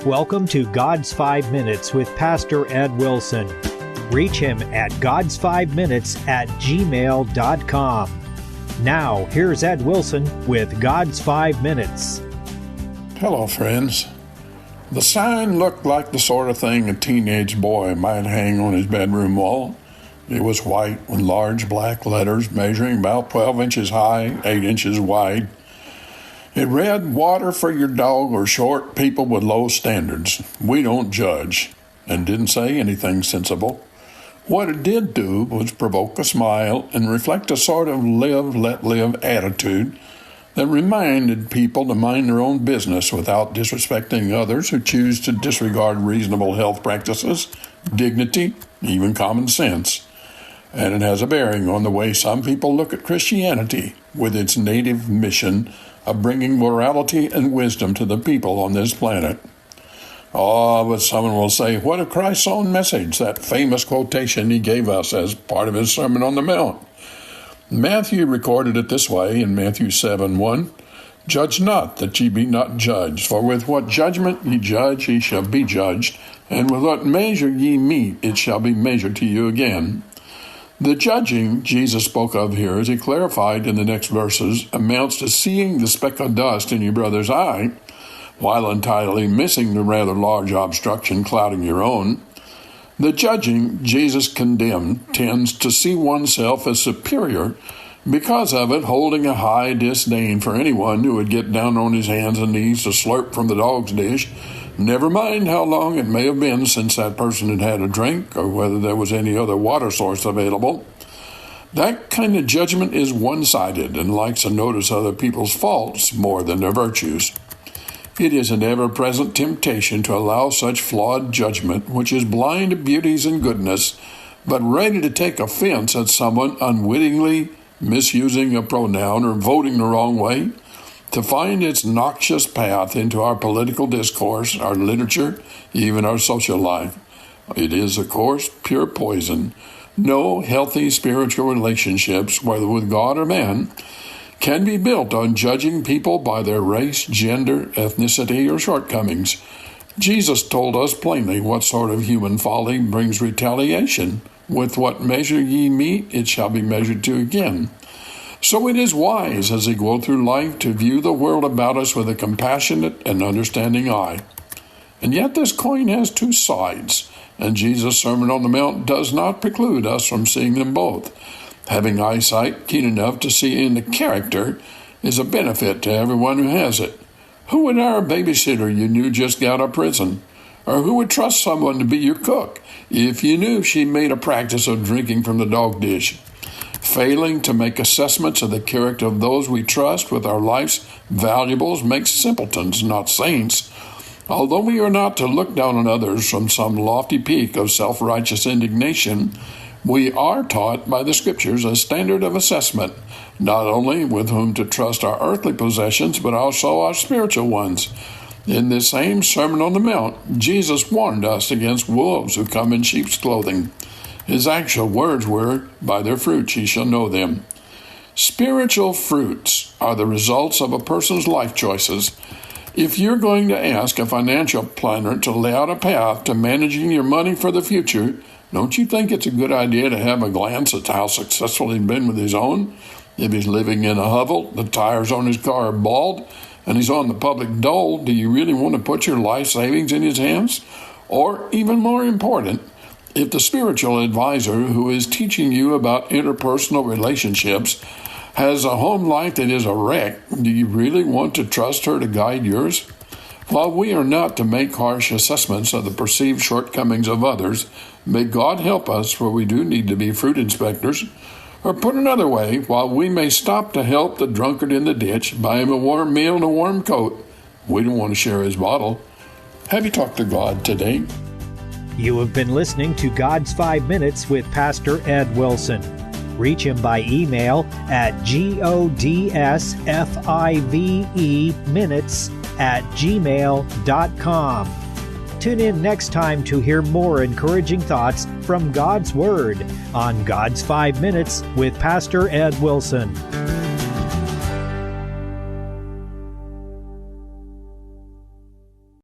welcome to God's 5 Minutes with Pastor Ed Wilson. Reach him at gods5minutes@gmail.com. Now, here's Ed Wilson with God's 5 Minutes. Hello, friends. The sign looked like the sort of thing a teenage boy might hang on his bedroom wall. It was white with large black letters measuring about 12 inches high, 8 inches wide. It read, "Water for your dog or short people with low standards. We don't judge," and didn't say anything sensible. What it did do was provoke a smile and reflect a sort of live, let live attitude that reminded people to mind their own business without disrespecting others who choose to disregard reasonable health practices, dignity, even common sense. And it has a bearing on the way some people look at Christianity with its native mission of bringing morality and wisdom to the people on this planet. Oh, but someone will say, what of Christ's own message, that famous quotation he gave us as part of his Sermon on the Mount? Matthew recorded it this way in Matthew 7:1, "Judge not, that ye be not judged, for with what judgment ye judge, ye shall be judged, and with what measure ye mete, it shall be measured to you again." The judging Jesus spoke of here, as he clarified in the next verses, amounts to seeing the speck of dust in your brother's eye, while entirely missing the rather large obstruction clouding your own. The judging Jesus condemned tends to see oneself as superior, because of it holding a high disdain for anyone who would get down on his hands and knees to slurp from the dog's dish, never mind how long it may have been since that person had had a drink or whether there was any other water source available. That kind of judgment is one-sided and likes to notice other people's faults more than their virtues. It is an ever-present temptation to allow such flawed judgment, which is blind to beauties and goodness, but ready to take offense at someone unwittingly misusing a pronoun or voting the wrong way, to find its noxious path into our political discourse, our literature, even our social life. It is, of course, pure poison. No healthy spiritual relationships, whether with God or man, can be built on judging people by their race, gender, ethnicity, or shortcomings. Jesus told us plainly what sort of human folly brings retaliation. With what measure ye mete, it shall be measured to again. So it is wise as we go through life to view the world about us with a compassionate and understanding eye. And yet this coin has two sides, and Jesus' Sermon on the Mount does not preclude us from seeing them both. Having eyesight keen enough to see into character is a benefit to everyone who has it. Who would hire a babysitter you knew just got out of prison? Or who would trust someone to be your cook if you knew she made a practice of drinking from the dog dish? Failing to make assessments of the character of those we trust with our life's valuables makes simpletons, not saints. Although we are not to look down on others from some lofty peak of self-righteous indignation, we are taught by the Scriptures a standard of assessment, not only with whom to trust our earthly possessions, but also our spiritual ones. In this same Sermon on the Mount, Jesus warned us against wolves who come in sheep's clothing. His actual words were, "By their fruits ye shall know them." Spiritual fruits are the results of a person's life choices. If you're going to ask a financial planner to lay out a path to managing your money for the future, don't you think it's a good idea to have a glance at how successful he's been with his own? If he's living in a hovel, the tires on his car are bald, and he's on the public dole, do you really want to put your life savings in his hands? Or, even more important, if the spiritual advisor who is teaching you about interpersonal relationships has a home life that is a wreck, do you really want to trust her to guide yours? While we are not to make harsh assessments of the perceived shortcomings of others, may God help us where we do need to be fruit inspectors. Or put another way, while we may stop to help the drunkard in the ditch, buy him a warm meal and a warm coat, we don't want to share his bottle. Have you talked to God today? You have been listening to God's 5 Minutes with Pastor Ed Wilson. Reach him by email at godsfiveminutes@gmail.com. Tune in next time to hear more encouraging thoughts from God's Word on God's 5 Minutes with Pastor Ed Wilson.